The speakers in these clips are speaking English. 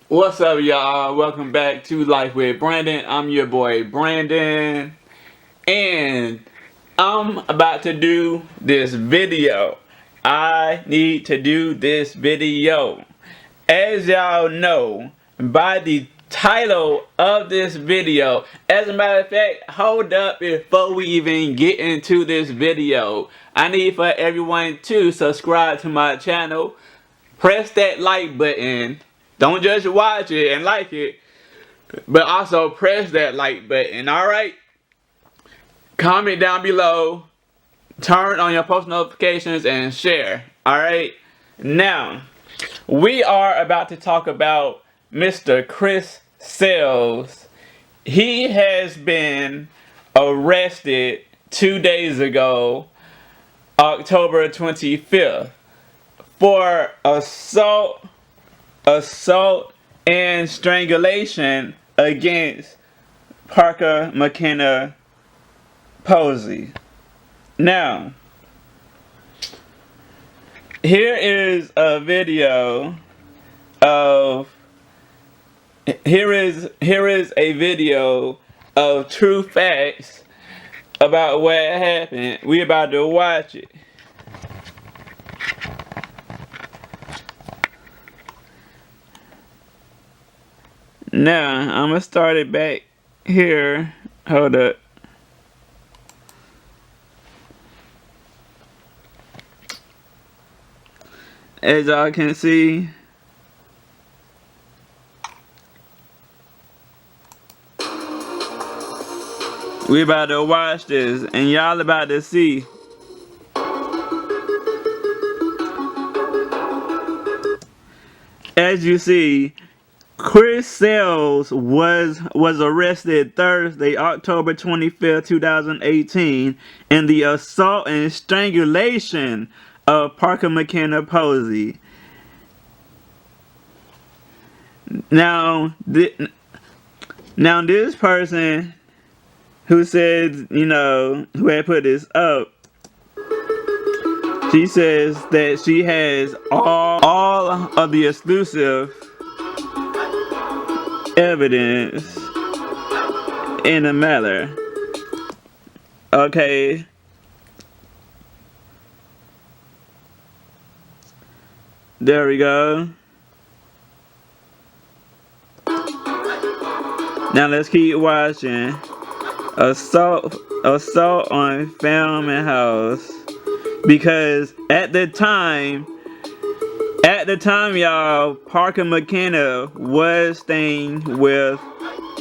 What's up, y'all? Welcome back to Life with Brandon. I'm your boy Brandon, and I'm about to do this video. I need to do this video. As y'all know by the title of this video, as a matter of fact, hold up before we even get into this video. I need for everyone to subscribe to my channel. Press that like button. Don't just watch it and like it, but also press that like button, alright? Comment down below, turn on your post notifications, and share, alright? Now, we are about to talk about Mr. Chris Sails. He has been arrested 2 days ago, October 25th, for assault and strangulation against Parker McKenna Posey. Now, here is a video of here is a video of true facts about what happened. We about to watch it. Now, I'm gonna start it back here. Hold up. As y'all can see, we about to watch this, and y'all about to see. As you see, Chris Sails was arrested Thursday, October 25th, 2018 in the assault and strangulation of Parker McKenna Posey. Now this person who said, who had put this up, she says that she has all of the exclusive evidence in the matter. Okay. There we go. Now let's keep watching. Assault on film and house. Because at the time, y'all, Parker McKenna was staying with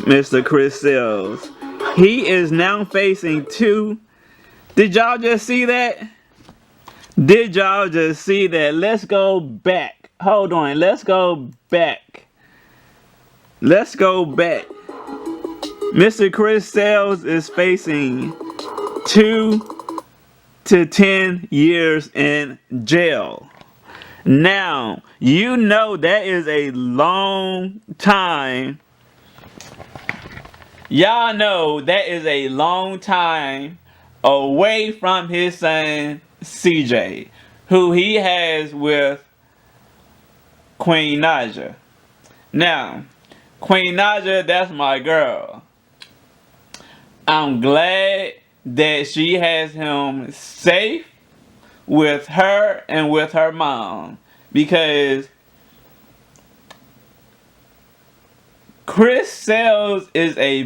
Mr. Chris Sails. He is now facing two. Did y'all just see that? Did y'all just see that? Let's go back. Hold on. Let's go back. Let's go back. Mr. Chris Sails is facing 2 to 10 years in jail. Now, you know that is a long time. Y'all know that is a long time away from his son CJ, who he has with Queen Naja. Now, Queen Naja, that's my girl. I'm glad that she has him safe with her and with her mom, because Chris Sails is a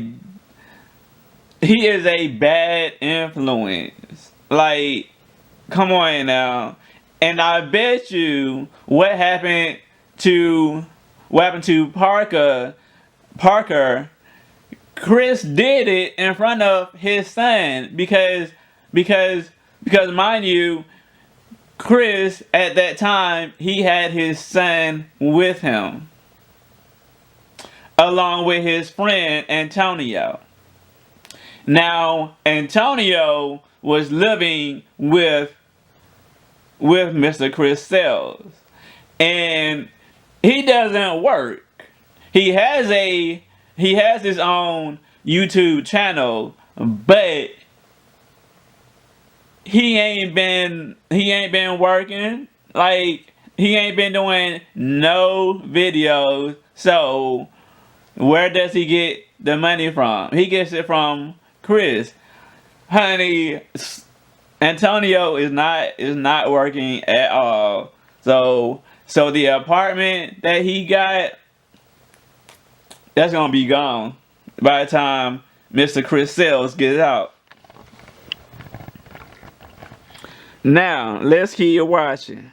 bad influence. Like, come on now. And I bet you what happened to Parker, Chris did it in front of his son, because mind you, Chris at that time, he had his son with him, along with his friend Antonio. Now, Antonio was living with Mr. Chris Sails, and he doesn't work. He has his own YouTube channel, but he ain't been working. Like, he ain't been doing no videos So where does he get the money from? He gets it from Chris. Honey, Antonio is not working at all. So the apartment that he got, that's gonna be gone by the time Mr. Chris Sales gets out. Now let's keep watching.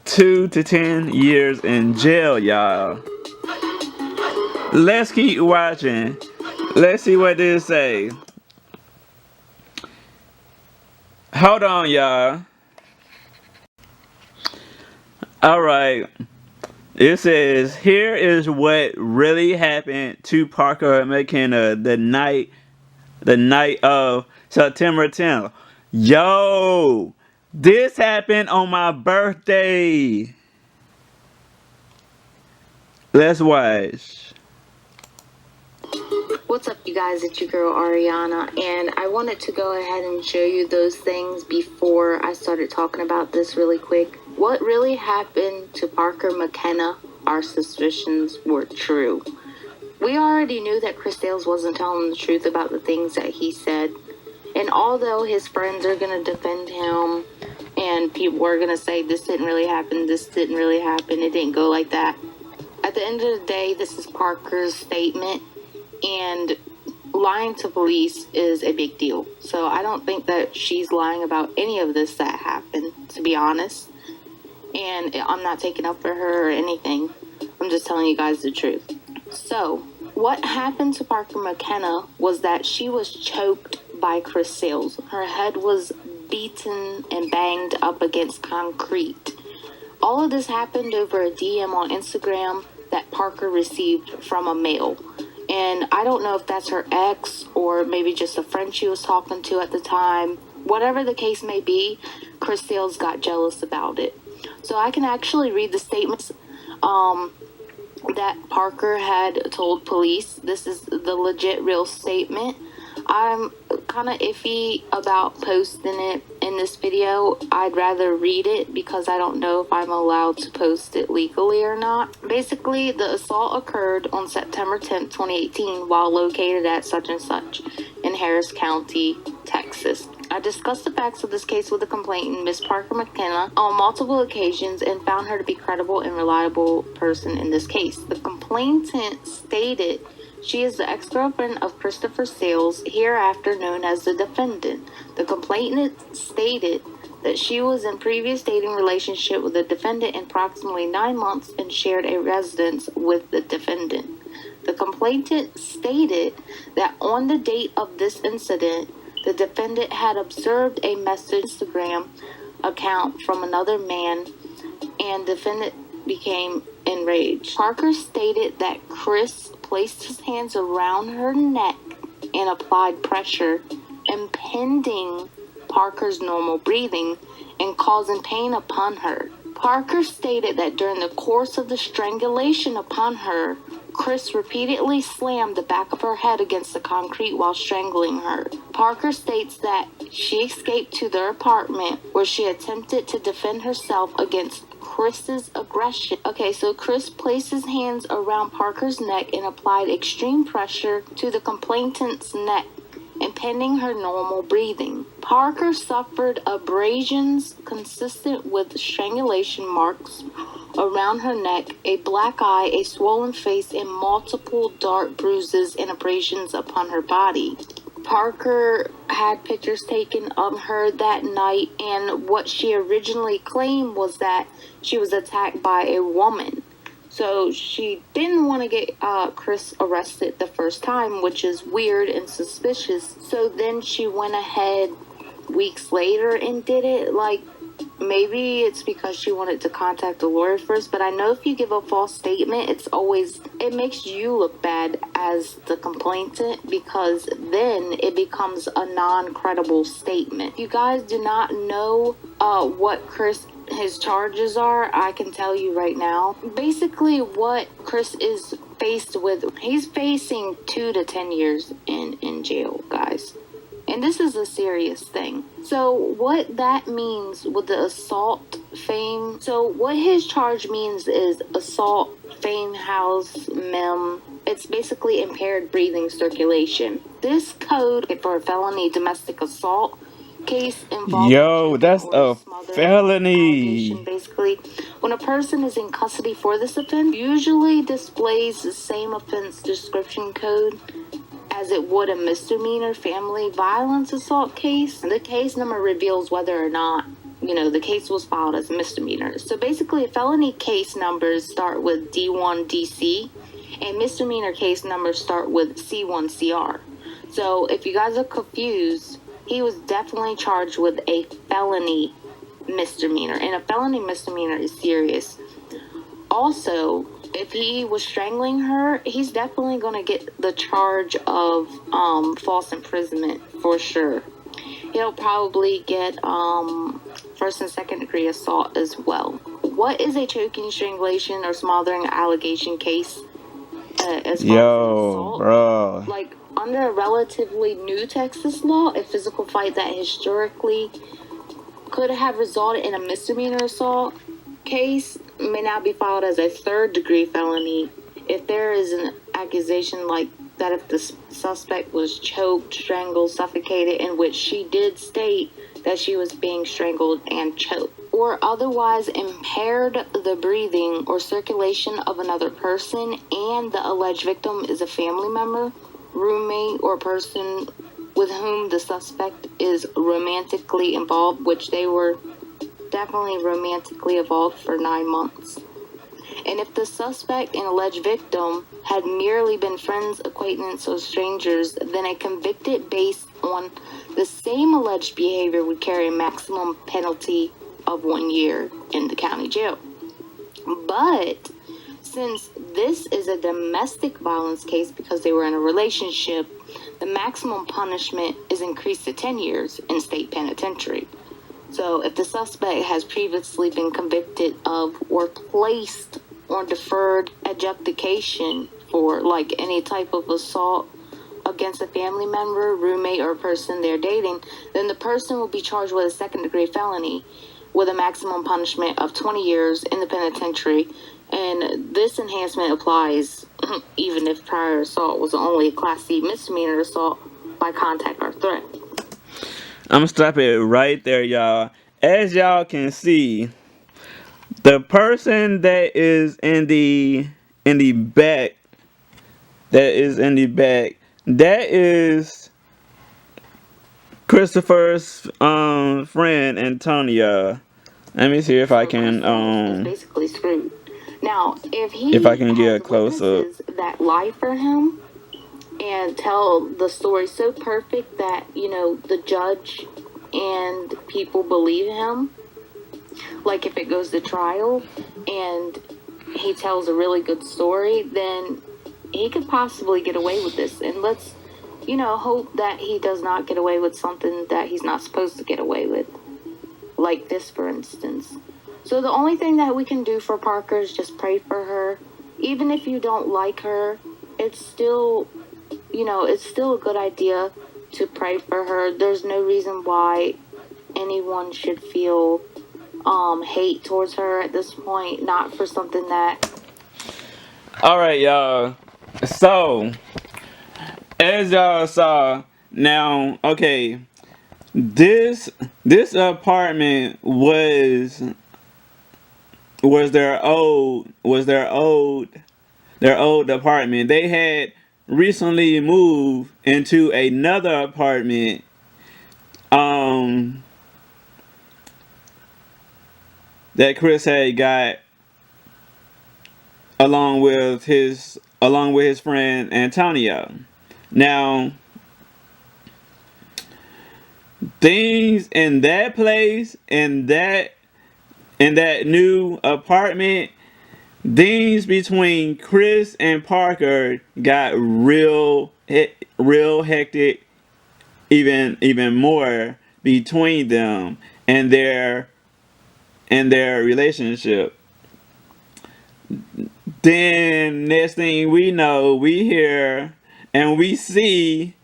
2 to 10 years in jail, y'all. Let's keep watching. Let's see what this say. Hold on, y'all. Alright. It says, here is what really happened to Parker McKenna the night of September 10th. Yo! This happened on my birthday. Let's watch. What's up, you guys? It's your girl Ariana, and I wanted to go ahead and show you those things before I started talking about this really quick. What really happened to Parker McKenna, our suspicions were true. We already knew that Chris Sales wasn't telling the truth about the things that he said, and although his friends are going to defend him, and people are going to say this didn't really happen, it didn't go like that. At the end of the day, this is Parker's statement, and lying to police is a big deal. So I don't think that she's lying about any of this that happened, to be honest. And I'm not taking up for her or anything. I'm just telling you guys the truth. So what happened to Parker McKenna was that she was choked by Chris Sales. Her head was beaten and banged up against concrete. All of this happened over a DM on Instagram that Parker received from a male. And I don't know if that's her ex or maybe just a friend she was talking to at the time. Whatever the case may be, Chris Sales got jealous about it. So I can actually read the statements that Parker had told police. This is the legit real statement. I'm kind of iffy about posting it in this video. I'd rather read it because I don't know if I'm allowed to post it legally or not. Basically, the assault occurred on September 10th, 2018 while located at such and such in Harris County, Texas. I discussed the facts of this case with the complainant, Miss Parker McKenna, on multiple occasions and found her to be credible and reliable person in this case. The complainant stated she is the ex-girlfriend of Christopher Sales, hereafter known as the defendant. The complainant stated that she was in previous dating relationship with the defendant in approximately 9 months and shared a residence with the defendant. The complainant stated that on the date of this incident, the defendant had observed a message Instagram account from another man, and the defendant became enraged. Parker stated that Chris placed his hands around her neck and applied pressure, impeding Parker's normal breathing and causing pain upon her. Parker stated that during the course of the strangulation upon her, Chris repeatedly slammed the back of her head against the concrete while strangling her. Parker states that she escaped to their apartment where she attempted to defend herself against Chris's aggression. Okay, so Chris placed his hands around Parker's neck and applied extreme pressure to the complainant's neck, impeding her normal breathing. Parker suffered abrasions consistent with strangulation marks around her neck, a black eye, a swollen face, and multiple dark bruises and abrasions upon her body. Parker had pictures taken of her that night, and what she originally claimed was that she was attacked by a woman. So she didn't want to get Chris arrested the first time, which is weird and suspicious. So then she went ahead weeks later and did it. Like, maybe it's because she wanted to contact the lawyer first, but I know if you give a false statement, it makes you look bad as the complainant, because then it becomes a non-credible statement. If you guys do not know what his charges are, I can tell you right now. Basically, what Chris is faced with, he's facing 2 to 10 years in jail, guys. And this is a serious thing. So what that means with the assault fame. So what his charge means is assault, fame, house, mem. It's basically impaired breathing circulation. This code for a felony domestic assault case involving Yo, choking that's or a smothering allegation. felony. Basically, when a person is in custody for this offense, usually displays the same offense description code as it would a misdemeanor family violence assault case. The case number reveals whether or not, the case was filed as a misdemeanor. So basically, felony case numbers start with D1 DC, and misdemeanor case numbers start with C1 CR. So if you guys are confused, he was definitely charged with a felony misdemeanor, and a felony misdemeanor is serious. Also, if he was strangling her, he's definitely going to get the charge of false imprisonment for sure. He'll probably get first and second degree assault as well. What is a choking, strangulation, or smothering allegation case as far as assault? Bro. Like, under a relatively new Texas law, a physical fight that historically could have resulted in a misdemeanor assault case may now be filed as a third degree felony if there is an accusation like that if the suspect was choked, strangled, suffocated, in which she did state that she was being strangled and choked, or otherwise impaired the breathing or circulation of another person, and the alleged victim is a family member, roommate, or person with whom the suspect is romantically involved, which they were definitely romantically involved for 9 months. And if the suspect and alleged victim had merely been friends, acquaintances, or strangers, then a convicted based on the same alleged behavior would carry a maximum penalty of 1 year in the county jail. But since this is a domestic violence case because they were in a relationship, the maximum punishment is increased to 10 years in state penitentiary. So if the suspect has previously been convicted of or placed on deferred adjudication for like any type of assault against a family member, roommate, or person they're dating, then the person will be charged with a second degree felony with a maximum punishment of 20 years in the penitentiary. And this enhancement applies even if prior assault was only a Class C misdemeanor assault by contact or threat. I'm gonna stop it right there, y'all. As y'all can see, the person that is in the back, that is Christopher's friend Antonia. Let me see if I can Is basically screwed. Now, if I can get a has close up. witnesses that lie for him and tell the story so perfect that the judge and people believe him, like if it goes to trial and he tells a really good story, then he could possibly get away with this. And let's hope that he does not get away with something that he's not supposed to get away with, like this for instance. So the only thing that we can do for Parker is just pray for her. Even if you don't like her, it's still a good idea to pray for her. There's no reason why anyone should feel hate towards her at this point, not for something that... Alright, y'all. So, as y'all saw, now, okay, this apartment was their old apartment. They had recently moved into another apartment that Chris had got along with his friend Antonio. Now, things in that place, in that new apartment, things between Chris and Parker got real hectic, even more between them and their relationship. Then next thing we know, we hear and we see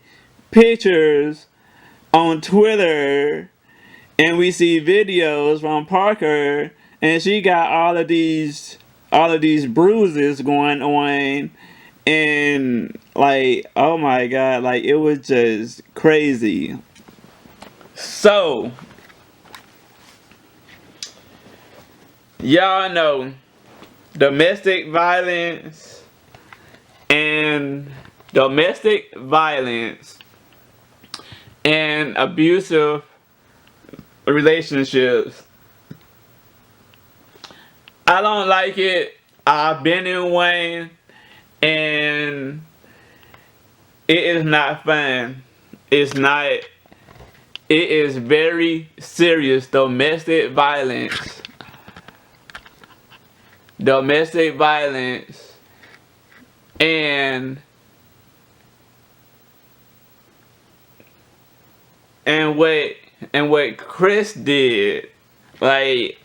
pictures on Twitter, and we see videos from Parker and she got all of these bruises going on, and like, oh my god, like it was just crazy. So y'all know domestic violence and domestic violence and abusive relationships. I don't like it. I've been in one, and it is not fun. It's not. It is very serious. Domestic violence. Domestic violence. And what Chris did, like,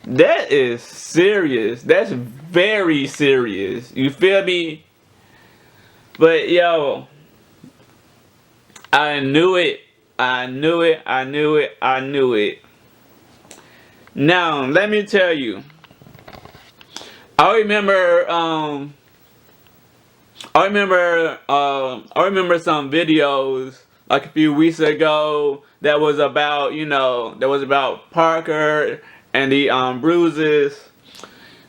that is serious. That's very serious. You feel me? But yo, I knew it. I knew it. I knew it. I knew it. Now, let me tell you. I remember I remember some videos like a few weeks ago that was about, that was about Parker and the bruises.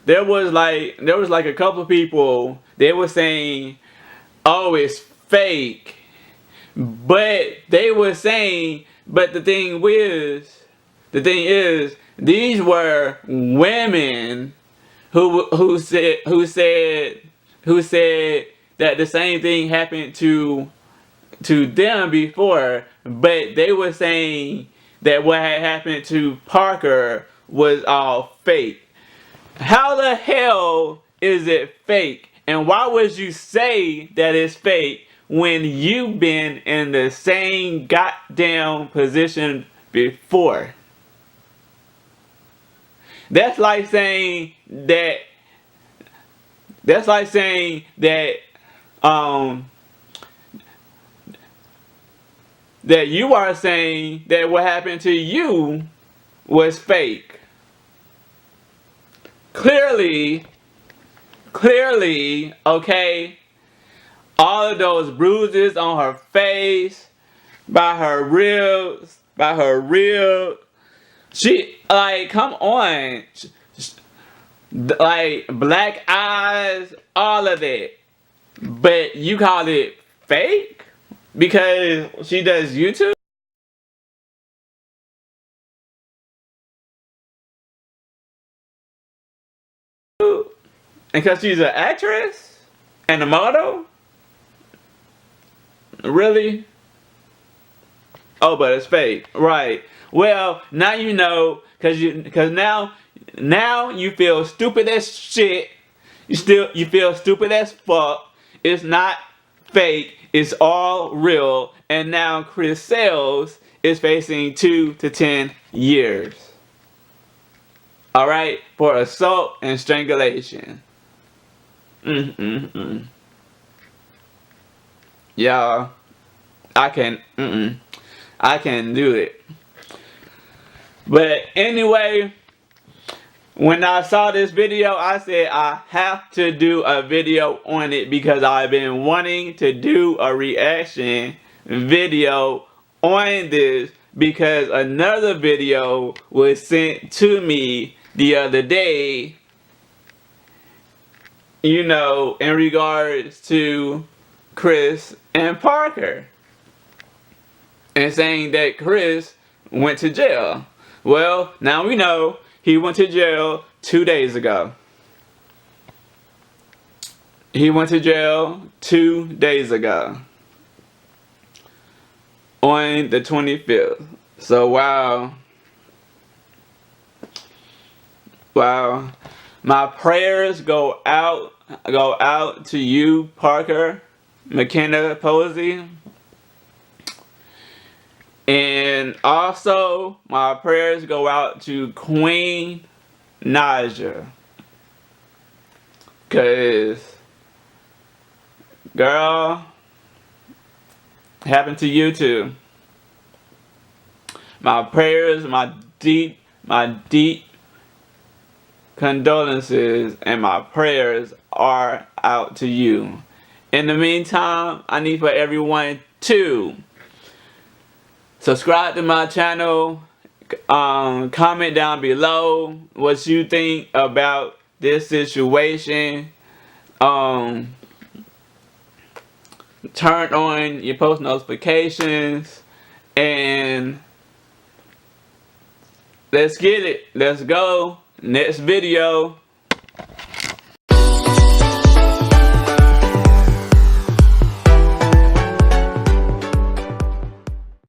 There was like a couple of people, they were saying, "Oh, it's fake." But they were saying, but the thing is, these were women who said that the same thing happened to them before, but they were saying that what had happened to Parker was all fake. How the hell is it fake? And why would you say that it's fake when you've been in the same goddamn position before? That's like saying that that's like saying that um that you are saying that what happened to you was fake. Clearly, okay, all of those bruises on her face, by her rib, she, like, come on, like, black eyes, all of that. But you call it fake because she does YouTube? And because she's an actress and a model? Really? Oh, but it's fake, right? Well, now you know, because now you feel stupid as shit. You feel stupid as fuck. It's not fake. It's all real. And now Chris Sales is facing 2 to 10 years. All right, for assault and strangulation. Y'all, I can. I can't do it. But anyway, when I saw this video, I said I have to do a video on it because I've been wanting to do a reaction video on this because another video was sent to me the other day, in regards to Chris and Parker, and saying that Chris went to jail. Well, now we know he went to jail 2 days ago. He went to jail 2 days ago. On the 25th. So wow. Wow. My prayers go out to you, Parker McKenna Posey. And also, my prayers go out to Queen Naja. Because, girl, happened to you too. My prayers, my deep condolences and my prayers are out to you. In the meantime, I need for everyone to subscribe to my channel, comment down below what you think about this situation, turn on your post notifications, and let's get it. Let's go. Next video.